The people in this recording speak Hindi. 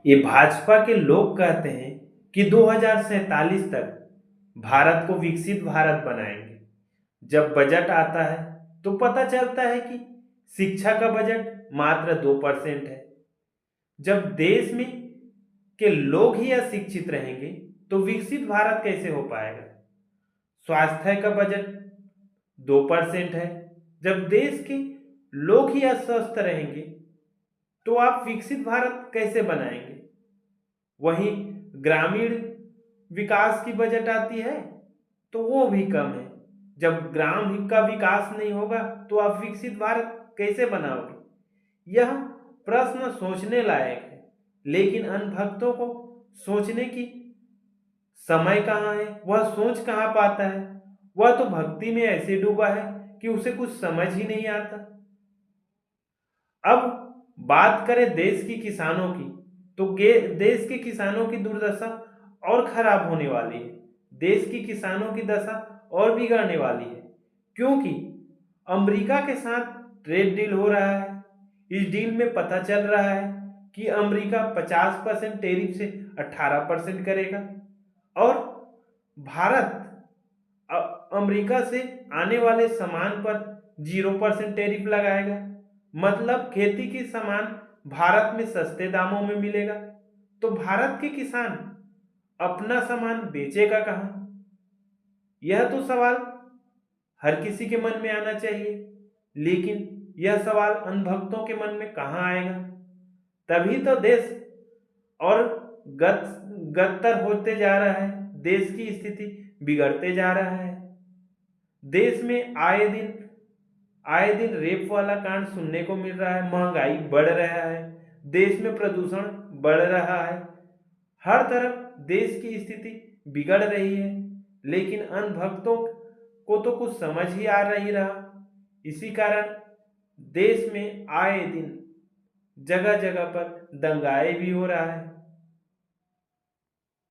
ये भाजपा के लोग कहते हैं कि 2047 तक भारत को विकसित भारत बनाएंगे। जब बजट आता है तो पता चलता है कि शिक्षा का बजट मात्र 2% है। जब देश में के लोग ही अशिक्षित रहेंगे तो विकसित भारत कैसे हो पाएगा। स्वास्थ्य का बजट 2% है। जब देश के लोग ही अस्वस्थ रहेंगे तो आप विकसित भारत कैसे बनाएंगे। वहीं ग्रामीण विकास की बजट आती है तो वो भी कम है। जब ग्राम का विकास नहीं होगा तो आप विकसित भारत कैसे बनाओगे। यह प्रश्न सोचने लायक है, लेकिन अनभक्तों को सोचने की समय कहाँ है, वह सोच कहाँ पाता है। वह तो भक्ति में ऐसे डूबा है कि उसे कुछ समझ ही नहीं आता। अब बात करें देश की किसानों की, तो देश के किसानों की दुर्दशा और खराब होने वाली है। देश की किसानों की दशा और बिगड़ने वाली है, क्योंकि अमेरिका के साथ ट्रेड डील हो रहा है। इस डील में पता चल रहा है कि अमेरिका 50% टैरिफ से 18% करेगा और भारत अमेरिका से आने वाले सामान पर 0% टैरिफ लगाएगा। मतलब खेती की सामान भारत में सस्ते दामों में मिलेगा। तो भारत के किसान अपना सामान बेचेगा कहाँ। यह तो सवाल हर किसी के मन में आना चाहिए, लेकिन यह सवाल अनभक्तों के मन में कहाँ आएगा। तभी तो देश और गत गत्तर होते जा रहा है। देश की स्थिति बिगड़ते जा रहा है। देश में आए दिन रेप वाला कांड सुनने को मिल रहा है। महंगाई बढ़ रहा है। देश में प्रदूषण बढ़ रहा है। हर तरफ देश की स्थिति बिगड़ रही है, लेकिन अनभक्तों को तो कुछ समझ ही आ नहीं रहा। इसी कारण देश में आए दिन जगह जगह पर दंगाए भी हो रहा है।